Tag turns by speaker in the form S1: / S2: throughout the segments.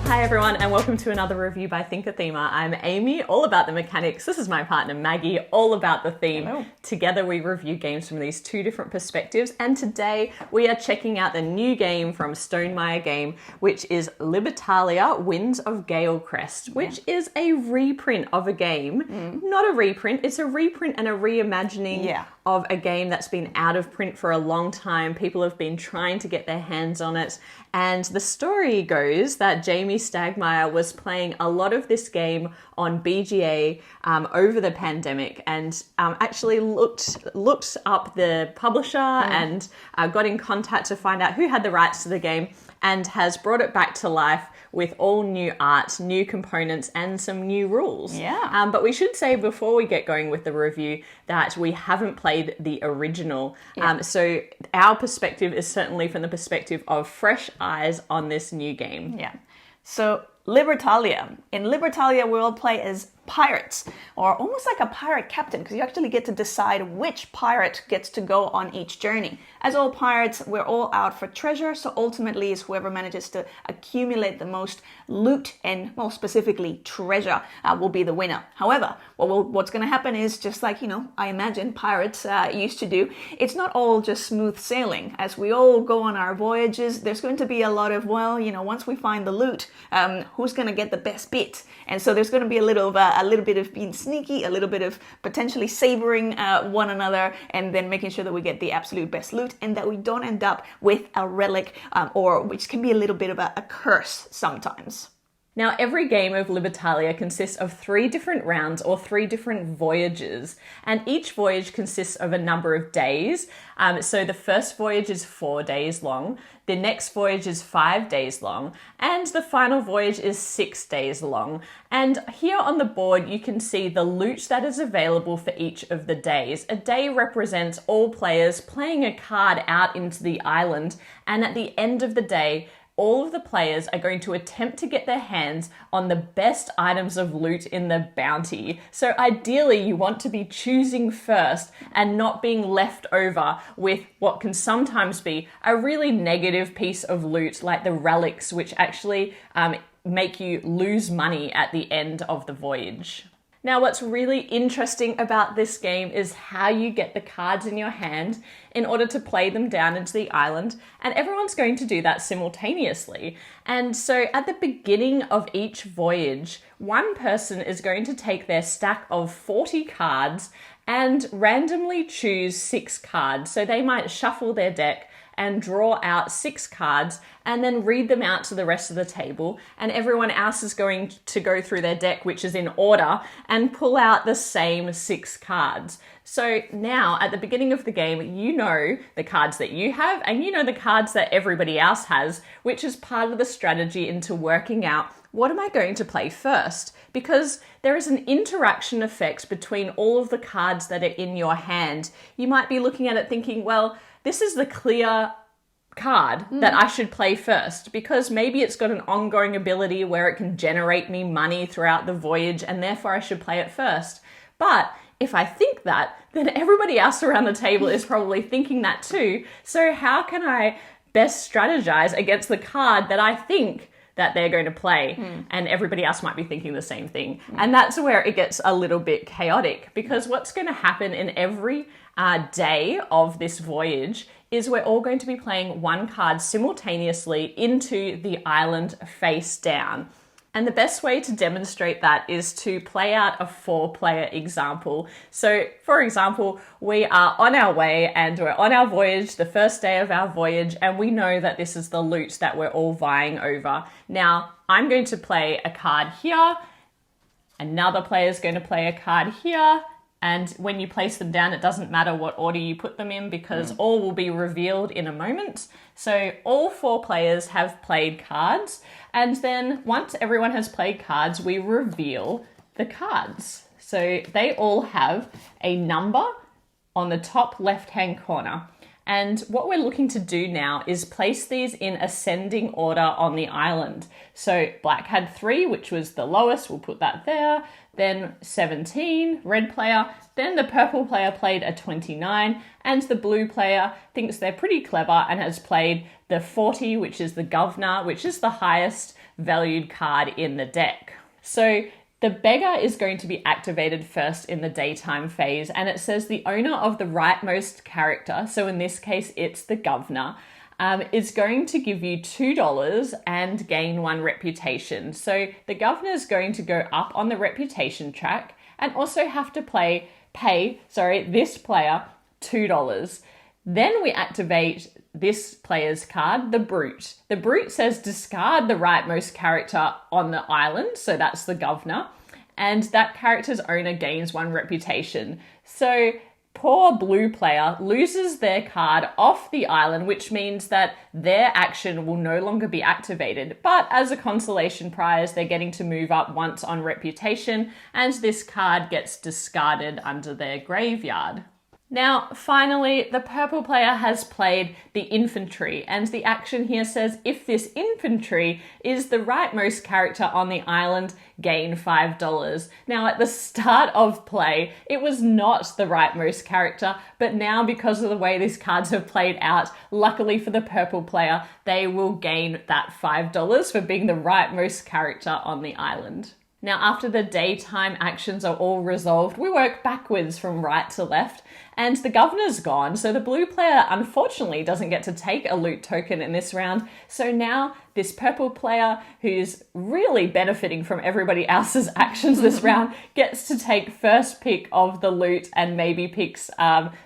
S1: Hi everyone, and welcome to another review by ThinkerThemer. I'm Amy, all about the mechanics. This is my partner Maggie, all about the theme.
S2: Hello.
S1: Together we review games from these two different perspectives, and today we are checking out the new game from Stonemaier Game, which is Libertalia Winds of Galecrest, which is a reprint of a game. Not a reprint, it's a reprint and a reimagining of a game that's been out of print for a long time. People have been trying to get their hands on it. And the story goes that Jamie Stagmeyer was playing a lot of this game on BGA over the pandemic, and actually looked up the publisher and got in contact to find out who had the rights to the game, and has brought it back to life with all new art, new components, and some new rules. But we should say before we get going with the review that we haven't played the original. So our perspective is certainly from the perspective of fresh eyes on this new game.
S2: So Libertalia. In Libertalia, we all play as pirates, or almost like a pirate captain, because you actually get to decide which pirate gets to go on each journey. As all pirates, we're all out for treasure, so ultimately it's whoever manages to accumulate the most loot, and more specifically treasure, will be the winner. However, what's going to happen is, just like, I imagine pirates used to do, it's not all just smooth sailing. As we all go on our voyages, there's going to be a lot of, once we find the loot, who's going to get the best bit? And so there's going to be a little bit of being sneaky, a little bit of potentially savoring one another, and then making sure that we get the absolute best loot, and that we don't end up with a relic, or which can be a little bit of a curse sometimes.
S1: Now, every game of Libertalia consists of 3 different rounds or 3 different voyages, and each voyage consists of a number of days. So the first voyage is 4 days long, the next voyage is 5 days long, and the final voyage is 6 days long. And here on the board, you can see the loot that is available for each of the days. A day represents all players playing a card out into the island, and at the end of the day, all of the players are going to attempt to get their hands on the best items of loot in the bounty. So ideally, you want to be choosing first and not being left over with what can sometimes be a really negative piece of loot, like the relics, which actually make you lose money at the end of the voyage. Now, what's really interesting about this game is how you get the cards in your hand in order to play them down into the island, and everyone's going to do that simultaneously. And so at the beginning of each voyage, one person is going to take their stack of 40 cards and randomly choose 6 cards. So they might shuffle their deck and draw out 6 cards and then read them out to the rest of the table, and everyone else is going to go through their deck, which is in order, and pull out the same 6 cards. So now at the beginning of the game, you know the cards that you have, and you know the cards that everybody else has, which is part of the strategy into working out, what am I going to play first? Because there is an interaction effect between all of the cards that are in your hand. You might be looking at it thinking, well, this is the clear card that I should play first, because maybe it's got an ongoing ability where it can generate me money throughout the voyage, and therefore I should play it first. But if I think that, then everybody else around the table is probably thinking that too. So how can I best strategize against the card that I think that they're going to play, and everybody else might be thinking the same thing? And that's where it gets a little bit chaotic, because what's going to happen in every day of this voyage is we're all going to be playing one card simultaneously into the island face down. And the best way to demonstrate that is to play out a 4-player example. So, for example, we are on our way and we're on our voyage, the first day of our voyage, and we know that this is the loot that we're all vying over. Now, I'm going to play a card here, another player is going to play a card here, and when you place them down, it doesn't matter what order you put them in, because all will be revealed in a moment. So all 4 players have played cards, and then once everyone has played cards, we reveal the cards. So they all have a number on the top left-hand corner. And what we're looking to do now is place these in ascending order on the island. So black had 3, which was the lowest, we'll put that there. Then 17, red player. Then the purple player played a 29, and the blue player thinks they're pretty clever and has played the 40, which is the governor, which is the highest valued card in the deck. So the beggar is going to be activated first in the daytime phase, and it says the owner of the rightmost character, so in this case it's the governor, is going to give you $2 and gain 1 reputation. So the governor is going to go up on the reputation track and also have to pay this player $2. Then we activate this player's card, the Brute. The Brute says discard the rightmost character on the island, so that's the governor, and that character's owner gains 1 reputation. So poor blue player loses their card off the island, which means that their action will no longer be activated. But as a consolation prize, they're getting to move up once on reputation, and this card gets discarded under their graveyard. Now, finally, the purple player has played the infantry, and the action here says if this infantry is the rightmost character on the island, gain $5. Now, at the start of play, it was not the rightmost character, but now because of the way these cards have played out, luckily for the purple player, they will gain that $5 for being the rightmost character on the island. Now, after the daytime actions are all resolved, we work backwards from right to left, and the governor's gone, so the blue player unfortunately doesn't get to take a loot token in this round. So now this purple player, who's really benefiting from everybody else's actions this round, gets to take first pick of the loot and maybe picks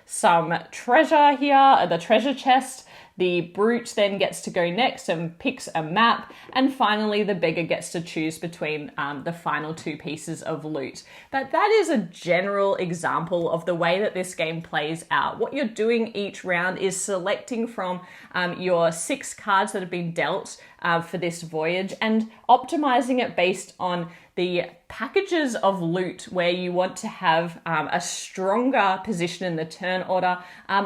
S1: some treasure here, the treasure chest. The Brute then gets to go next and picks a map, and finally the beggar gets to choose between the final 2 pieces of loot. But that is a general example of the way that this game plays out. What you're doing each round is selecting from your 6 cards that have been dealt for this voyage and optimizing it based on the packages of loot where you want to have a stronger position in the turn order,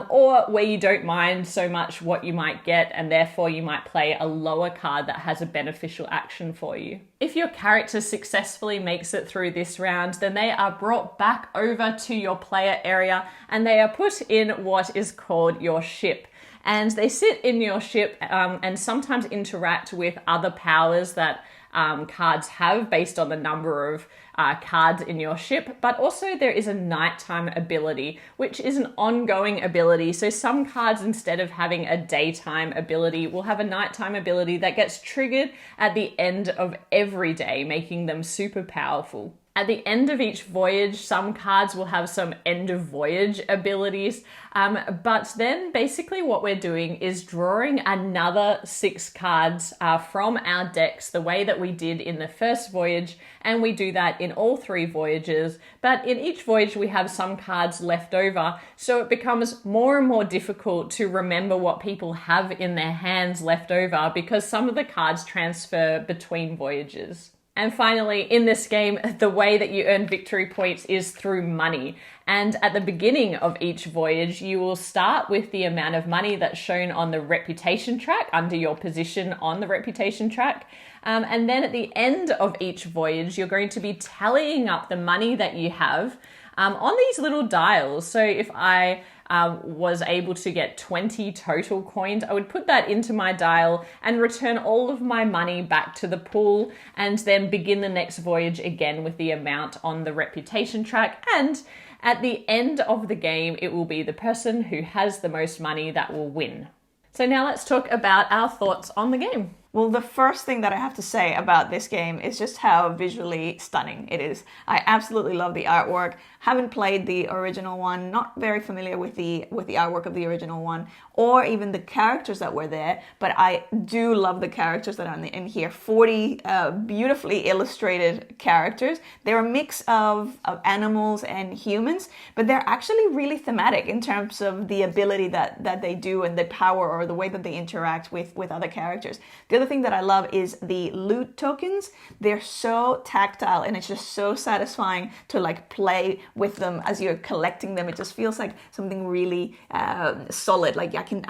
S1: or where you don't mind so much what you might get, and therefore you might play a lower card that has a beneficial action for you. If your character successfully makes it through this round, then they are brought back over to your player area and they are put in what is called your ship. And they sit in your ship and sometimes interact with other powers that cards have based on the number of cards in your ship, but also there is a nighttime ability, which is an ongoing ability. So some cards, instead of having a daytime ability, will have a nighttime ability that gets triggered at the end of every day, making them super powerful. At the end of each voyage, some cards will have some end of voyage abilities, but then basically what we're doing is drawing another 6 cards from our decks the way that we did in the first voyage, and we do that in all 3 voyages. But in each voyage we have some cards left over, so it becomes more and more difficult to remember what people have in their hands left over because some of the cards transfer between voyages. And finally, in this game, the way that you earn victory points is through money. And at the beginning of each voyage, you will start with the amount of money that's shown on the reputation track under your position on the reputation track. And then at the end of each voyage, you're going to be tallying up the money that you have on these little dials. So if I was able to get 20 total coins, I would put that into my dial and return all of my money back to the pool, and then begin the next voyage again with the amount on the reputation track. And at the end of the game, it will be the person who has the most money that will win. So now let's talk about our thoughts on the game.
S2: Well, the first thing that I have to say about this game is just how visually stunning it is. I absolutely love the artwork. Haven't played the original one, not very familiar with the artwork of the original one, or even the characters that were there, but I do love the characters that are in here. 40 beautifully illustrated characters. They're a mix of animals and humans, but they're actually really thematic in terms of the ability that they do and the power or the way that they interact with other characters. The other thing that I love is the loot tokens. They're so tactile and it's just so satisfying to like play with them as you're collecting them. It just feels like something really solid. Like I can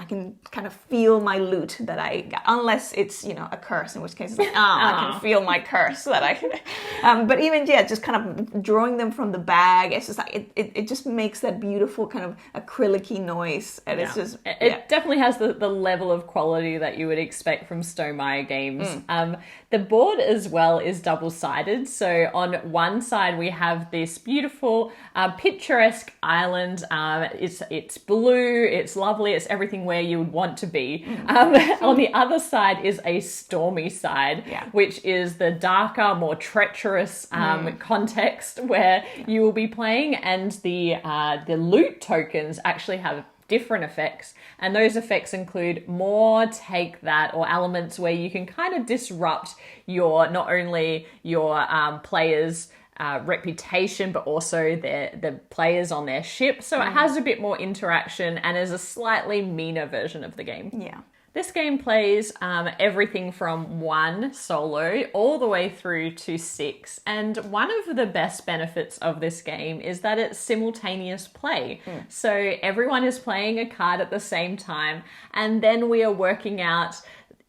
S2: kind of feel my loot that I got, unless it's, you know, a curse, in which case it's like, I can feel my curse that I but even just kind of drawing them from the bag, it's just like it just makes that beautiful kind of acrylic-y noise, and it's just
S1: it definitely has the level of quality that you would expect from Stonemaier. Mario games. The board as well is double-sided. So on one side we have this beautiful, picturesque island. It's blue, it's lovely, it's everything where you would want to be. On the other side is a stormy side, which is the darker, more treacherous context where you will be playing, and the loot tokens actually have different effects, and those effects include more take that, or elements where you can kind of disrupt not only your players' reputation, but also the players on their ship. So it has a bit more interaction and is a slightly meaner version of the game.
S2: Yeah.
S1: This game plays everything from 1 solo all the way through to 6. And one of the best benefits of this game is that it's simultaneous play. So everyone is playing a card at the same time, and then we are working out,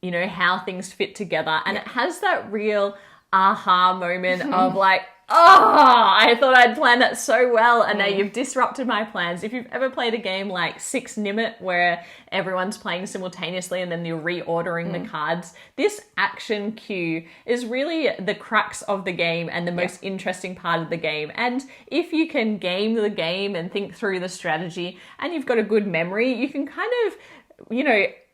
S1: how things fit together. And it has that real aha moment of like, I thought I'd planned that so well, and now you've disrupted my plans. If you've ever played a game like Six Nimit, where everyone's playing simultaneously and then you're reordering the cards, this action cue is really the crux of the game and the most interesting part of the game. And if you can game the game and think through the strategy, and you've got a good memory, you can kind of,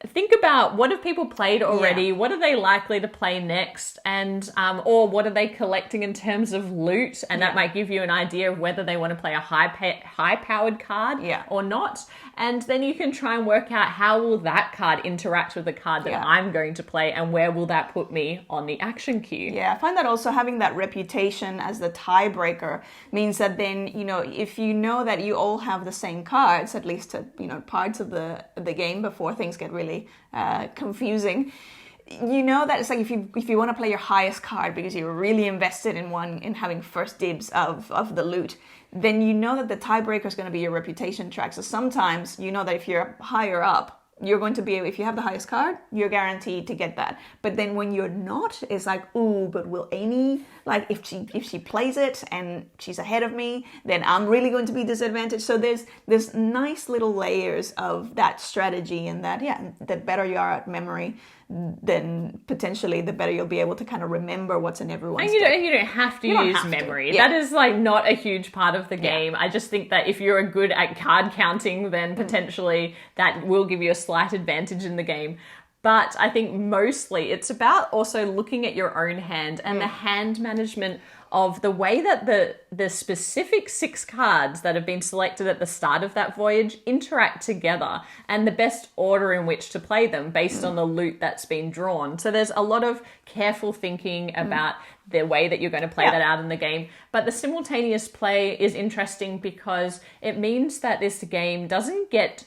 S1: think about what have people played already, what are they likely to play next, and or what are they collecting in terms of loot, and that might give you an idea of whether they want to play a high-powered card or not. And then you can try and work out how will that card interact with the card that I'm going to play, and where will that put me on the action queue.
S2: Yeah, I find that also having that reputation as the tiebreaker means that then, if you know that you all have the same cards, at least to, parts of the game before things get really confusing, that it's like if you want to play your highest card because you're really invested in having first dibs of the loot, then that the tiebreaker is going to be your reputation track. So sometimes that if you're higher up, you're going to be, if you have the highest card, you're guaranteed to get that. But then when you're not, it's like, ooh, but will Amy, like if she plays it and she's ahead of me, then I'm really going to be disadvantaged. So there's nice little layers of that strategy, and that, the better you are at memory, then potentially the better you'll be able to kind of remember what's in everyone's
S1: deck. And you don't have to use memory. That is like not a huge part of the game. I just think that if you're good at card counting, then potentially that will give you a slight advantage in the game. But I think mostly it's about also looking at your own hand and the hand management of the way that the specific 6 cards that have been selected at the start of that voyage interact together, and the best order in which to play them based on the loot that's been drawn. So there's a lot of careful thinking about the way that you're going to play that out in the game. But the simultaneous play is interesting because it means that this game doesn't get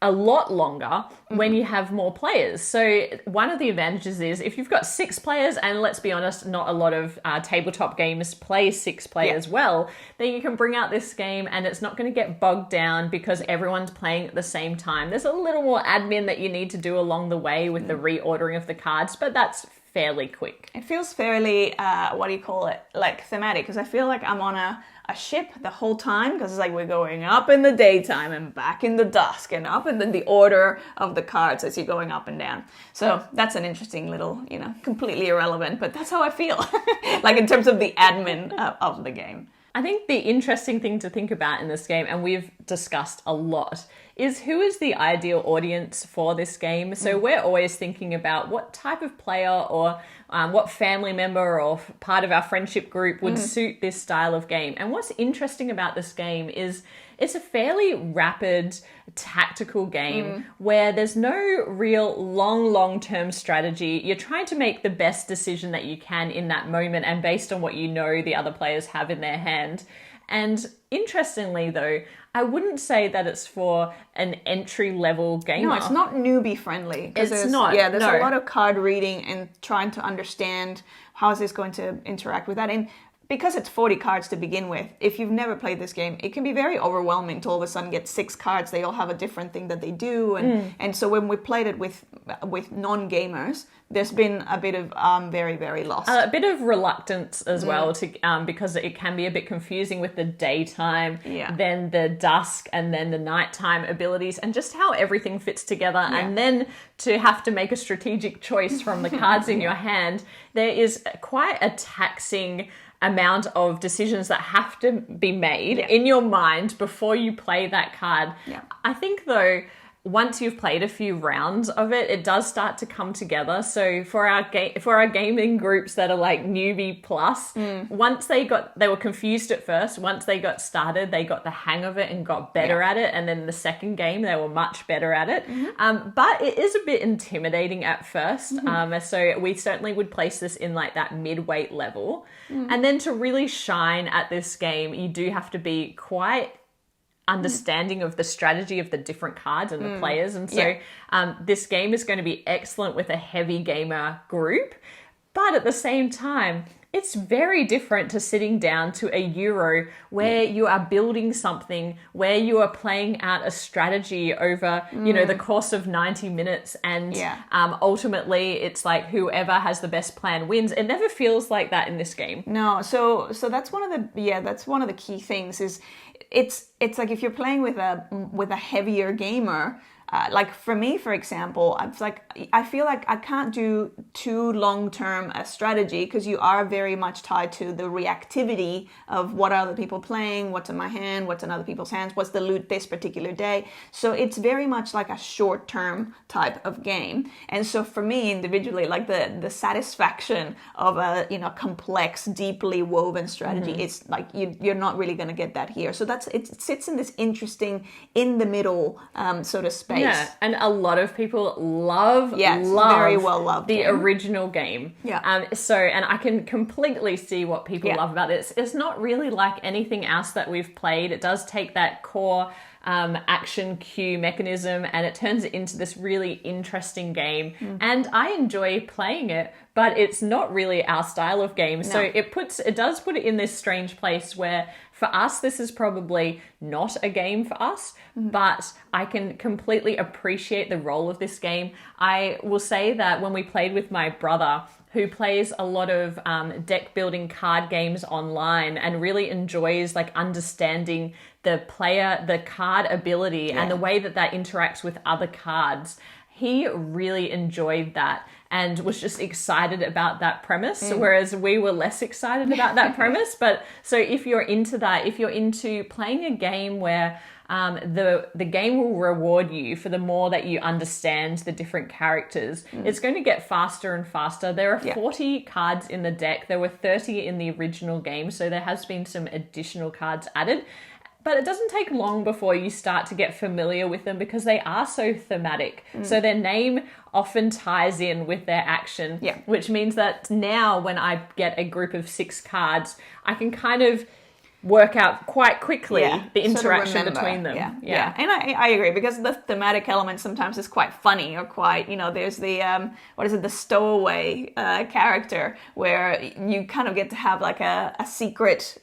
S1: a lot longer when you have more players. So one of the advantages is if you've got 6 players, and let's be honest, not a lot of tabletop games play 6 players well, then you can bring out this game and it's not going to get bogged down because everyone's playing at the same time. There's a little more admin that you need to do along the way with the reordering of the cards, but that's fairly quick.
S2: It feels fairly, like thematic, because I feel like I'm on a ship the whole time, because it's like we're going up in the daytime and back in the dusk and up, and then the order of the cards as you're going up and down. So that's an interesting little, completely irrelevant, but that's how I feel, like in terms of the admin of the game.
S1: I think the interesting thing to think about in this game, and we've discussed a lot, is who is the ideal audience for this game. So we're always thinking about what type of player or what family member or part of our friendship group would suit this style of game. And what's interesting about this game is it's a fairly rapid, tactical game where there's no real long-term strategy. You're trying to make the best decision that you can in that moment and based on what you know the other players have in their hand. And interestingly, though, I wouldn't say that it's for an entry-level gamer.
S2: No, it's not newbie-friendly.
S1: It's not.
S2: Yeah, there's a lot of card reading and trying to understand how is this going to interact with that. And because it's 40 cards to begin with, if you've never played this game, it can be very overwhelming to all of a sudden get 6 cards. They all have a different thing that they do. And so when we played it with non-gamers, there's been a bit of very, very lost.
S1: A bit of reluctance as well to because it can be a bit confusing with the daytime, then the dusk, and then the nighttime abilities, and just how everything fits together. And then to have to make a strategic choice from the cards in your hand, there is quite a taxing amount of decisions that have to be made in your mind before you play that card. I think, though, once you've played a few rounds of it, it does start to come together. So for our gaming groups that are like newbie plus, once they were confused at first. Once they got started, they got the hang of it and got better at it. And then the second game, they were much better at it. But it is a bit intimidating at first. So we certainly would place this in like that mid-weight level. And then to really shine at this game, you do have to be quite understanding of the strategy of the different cards and the players. And so this game is going to be excellent with a heavy gamer group. But at the same time, it's very different to sitting down to a Euro where you are building something, where you are playing out a strategy over, the course of 90 minutes. And ultimately, it's like whoever has the best plan wins. It never feels like that in this game.
S2: No, so that's one of the key things is it's like if you're playing with a heavier gamer, like for me, for example, I feel like I can't do too long-term a strategy because you are very much tied to the reactivity of what are other people playing, what's in my hand, what's in other people's hands, what's the loot this particular day. So it's very much like a short-term type of game. And so for me individually, like the satisfaction of a complex, deeply woven strategy, it's like you're not really going to get that here. So it sits in this interesting in the middle sort of space.
S1: Yeah, and a lot of people love
S2: very well loved
S1: the
S2: game.
S1: original game. And I can completely see what people love about this. It's not really like anything else that we've played. It does take that core action cue mechanism and it turns it into this really interesting game. And I enjoy playing it, but it's not really our style of game. No. So it does put it in this strange place where for us, this is probably not a game for us, but I can completely appreciate the role of this game. I will say that when we played with my brother, who plays a lot of deck building card games online and really enjoys like understanding the card ability and the way that interacts with other cards, he really enjoyed that and was just excited about that premise, whereas we were less excited about that premise. But so if you're into that, if you're into playing a game where the game will reward you for the more that you understand the different characters, it's going to get faster and faster. There are 40 cards in the deck. There were 30 in the original game, so there has been some additional cards added. But it doesn't take long before you start to get familiar with them because they are so thematic. So their name often ties in with their action, which means that now when I get a group of 6 cards, I can kind of work out quite quickly the interaction between them.
S2: Yeah. And I agree because the thematic element sometimes is quite funny or quite, there's the, the stowaway character where you kind of get to have like a secret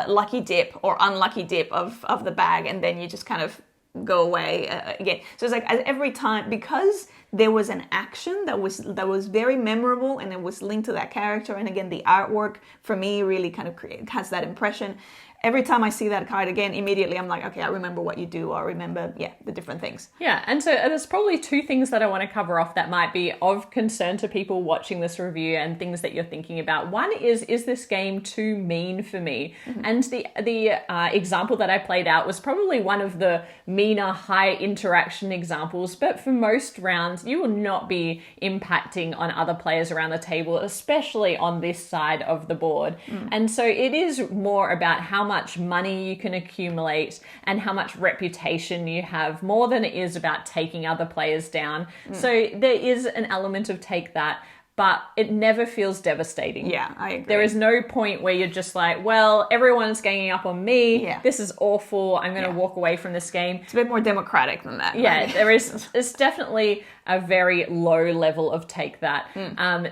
S2: lucky dip or unlucky dip of the bag and then you just kind of go away again. So it's like every time, because there was an action that was very memorable and it was linked to that character, and again the artwork for me really kind of has that impression. Every time I see that card again, immediately I'm like, okay, I remember what you do, or I remember, the different things.
S1: Yeah, and so there's probably 2 things that I want to cover off that might be of concern to people watching this review and things that you're thinking about. One is this game too mean for me? And the example that I played out was probably one of the meaner, high interaction examples, but for most rounds, you will not be impacting on other players around the table, especially on this side of the board. And so it is more about how much money you can accumulate and how much reputation you have, more than it is about taking other players down. So there is an element of take that, but it never feels devastating.
S2: Yeah, I agree.
S1: There is no point where you're just like, well, everyone's ganging up on me. Yeah. This is awful. I'm going to walk away from this game.
S2: It's a bit more democratic than that.
S1: Yeah, right? It's definitely a very low level of take that.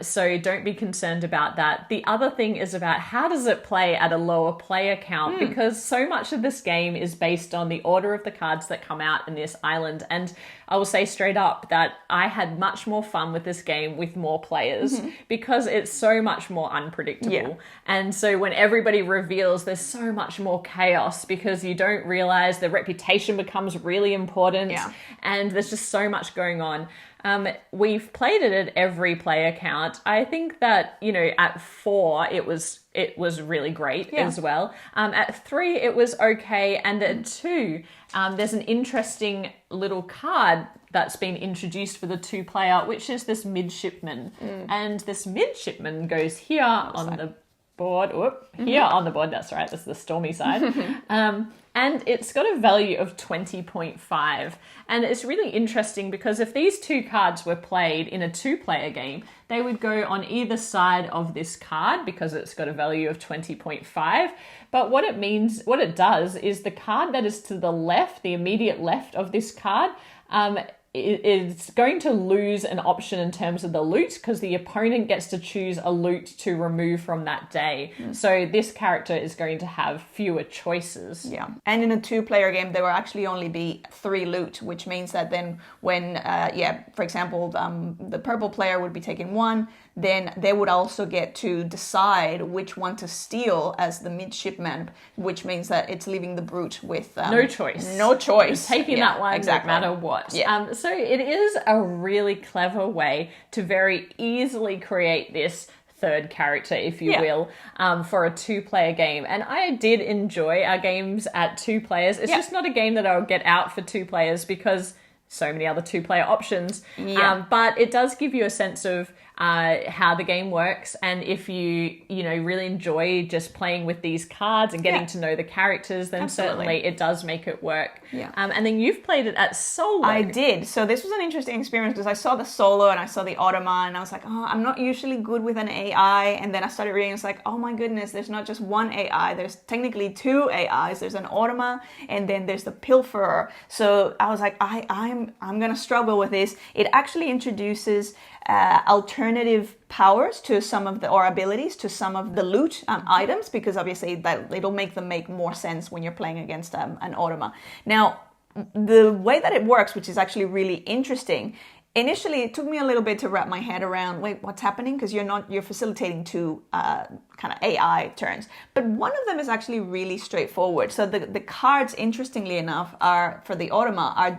S1: So don't be concerned about that. The other thing is about how does it play at a lower player count, because so much of this game is based on the order of the cards that come out in this island. And I will say straight up that I had much more fun with this game with more players because it's so much more unpredictable.
S2: Yeah.
S1: And so when everybody reveals, there's so much more chaos because you don't realize the reputation becomes really important.
S2: Yeah.
S1: And there's just so much going on. We've played it at every player count. I think that, at 4, it was really great as well. At 3, it was okay. And at 2, there's an interesting little card that's been introduced for the 2-player, which is this midshipman. And this midshipman goes here on the board. Here on the board, that's right. That's the stormy side. And it's got a value of 20.5. And it's really interesting because if these 2 cards were played in a 2-player game, they would go on either side of this card because it's got a value of 20.5. But what it does is the card that is to the left, the immediate left of this card, it's going to lose an option in terms of the loot because the opponent gets to choose a loot to remove from that day. So this character is going to have fewer choices.
S2: Yeah. And in a 2-player game, there will actually only be 3 loot, which means that then when, for example, the purple player would be taking 1, then they would also get to decide which one to steal as the midshipman, which means that it's leaving the brute with
S1: no choice.
S2: No choice.
S1: You're taking that one no matter what.
S2: Yeah.
S1: So it is a really clever way to very easily create this third character, if you will, for a 2-player game. And I did enjoy our games at 2 players. It's just not a game that I'll get out for 2 players because so many other 2-player options. But it does give you a sense of how the game works, and if you really enjoy just playing with these cards and getting to know the characters, then certainly it does make it work. And then you've played it at solo.
S2: I did. So this was an interesting experience because I saw the solo and I saw the automa and I was like, I'm not usually good with an AI. And then I started reading, it's like, oh my goodness, there's not just one AI, there's technically 2 AIs. There's an automa and then there's the pilferer. So I was like, I'm gonna struggle with this. It actually introduces alternative powers to some of or abilities to some of the loot items, because obviously that it'll make them make more sense when you're playing against an automa. Now, the way that it works, which is actually really interesting, initially it took me a little bit to wrap my head around, wait, what's happening? Because you're facilitating 2 kind of AI turns. But one of them is actually really straightforward. So the cards, interestingly enough, are for the automa are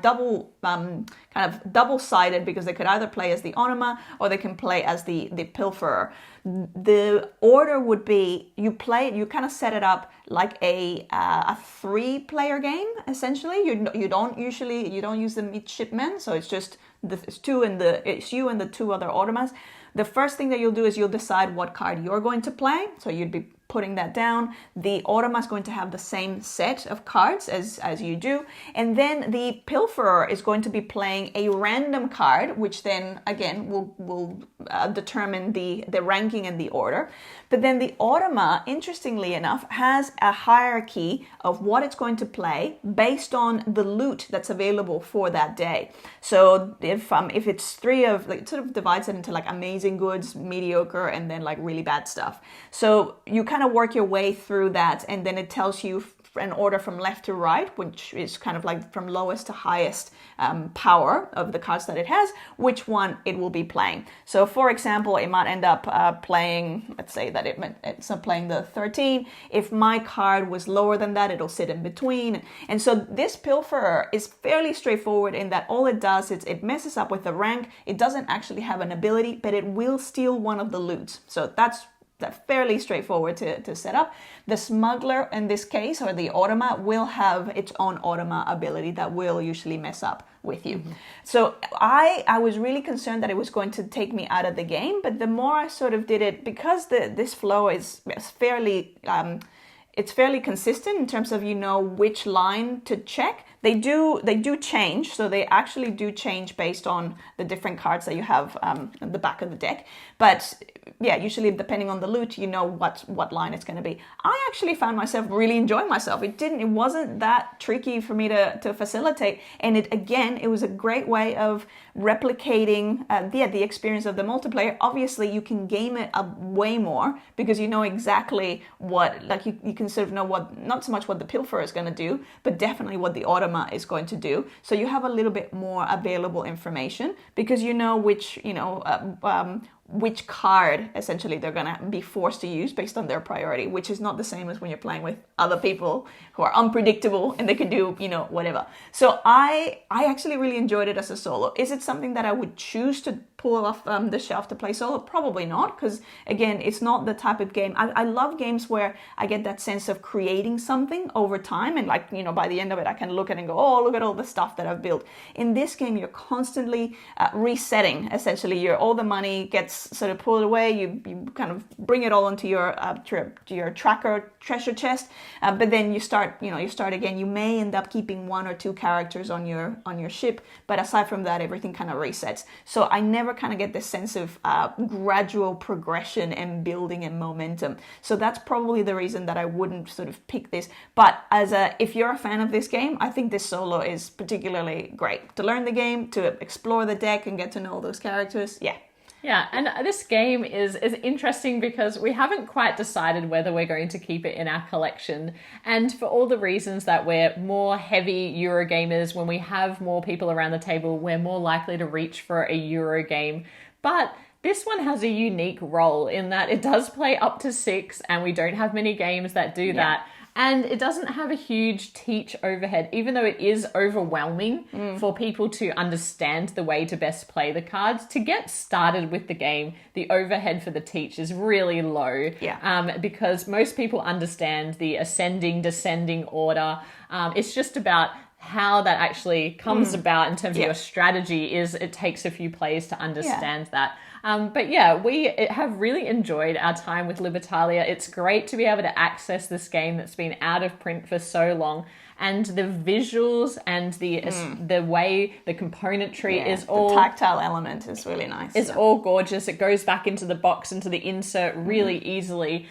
S2: double-sided because they could either play as the automa or they can play as the pilferer. The order would be you kind of set it up like a 3-player game essentially. You don't use the midshipmen, so it's just it's you and the 2 other automas. The first thing that you'll do is you'll decide what card you're going to play. So you'd be putting that down. The automa is going to have the same set of cards as you do. And then the pilferer is going to be playing a random card, which then, again, will determine the ranking and the order. But then the automa, interestingly enough, has a hierarchy of what it's going to play based on the loot that's available for that day. So if it's 3 of, it sort of divides it into like amazing goods, mediocre, and then like really bad stuff. So you kind of work your way through that, and then it tells you an order from left to right, which is kind of like from lowest to highest power of the cards that it has, which one it will be playing. So for example, it might end up playing, let's say that it's not playing the 13. If my card was lower than that, it'll sit in between. And so this pilferer is fairly straightforward in that all it does is it messes up with the rank. It doesn't actually have an ability, but it will steal one of the loots. So that's fairly straightforward to set up. The smuggler in this case, or the automa, will have its own automa ability that will usually mess up with you. So I was really concerned that it was going to take me out of the game, but the more I sort of did it, because this flow is fairly it's fairly consistent in terms of which line to check. They do change, so they actually do change based on the different cards that you have at the back of the deck. But yeah, usually depending on the loot, you know what line it's going to be. I actually found myself really enjoying myself. It wasn't that tricky for me to facilitate, and it was a great way of replicating the experience of the multiplayer. Obviously, you can game it up way more because you know exactly what, like you can sort of know what, not so much what the pilfer is going to do, but definitely what the automa is going to do. So you have a little bit more available information because you know which card essentially they're going to be forced to use based on their priority, which is not the same as when you're playing with other people who are unpredictable and they can do, whatever. So I actually really enjoyed it as a solo. Is it something that I would choose to pull off the shelf to play solo? Probably not, because again, it's not the type of game. I love games where I get that sense of creating something over time, and by the end of it, I can look at it and go, oh, look at all the stuff that I've built. In this game, you're constantly resetting. Essentially, all the money gets sort of pulled away. You kind of bring it all into your tracker treasure chest, but then you start again. You may end up keeping 1 or 2 characters on your ship, but aside from that, everything kind of resets. So I never kind of get this sense of gradual progression and building and momentum. So that's probably the reason that I wouldn't sort of pick this. But if you're a fan of this game, I think this solo is particularly great to learn the game, to explore the deck and get to know those characters.
S1: Yeah, and this game is interesting because we haven't quite decided whether we're going to keep it in our collection. And for all the reasons that we're more heavy Eurogamers, when we have more people around the table, we're more likely to reach for a Euro game. But this one has a unique role in that it does play up to 6, and we don't have many games that do that. And it doesn't have a huge teach overhead, even though it is overwhelming for people to understand the way to best play the cards. To get started with the game, the overhead for the teach is really low. Because most people understand the ascending, descending order. It's just about how that actually comes about in terms of your strategy. It takes a few plays to understand that. But yeah, we have really enjoyed our time with Libertalia. It's great to be able to access this game that's been out of print for so long. And the visuals and the way the componentry is all...
S2: The tactile element is really nice.
S1: It's all gorgeous. It goes back into the box, into the insert really easily.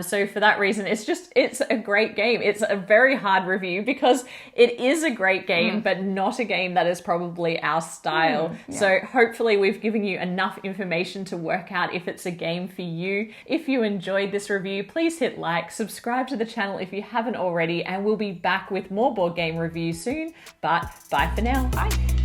S1: So for that reason, it's a great game. It's a very hard review because it is a great game, but not a game that is probably our style. So hopefully we've given you enough information to work out if it's a game for you. If you enjoyed this review, please hit like, subscribe to the channel if you haven't already, and we'll be back with more board game reviews soon. But bye for now.
S2: Bye.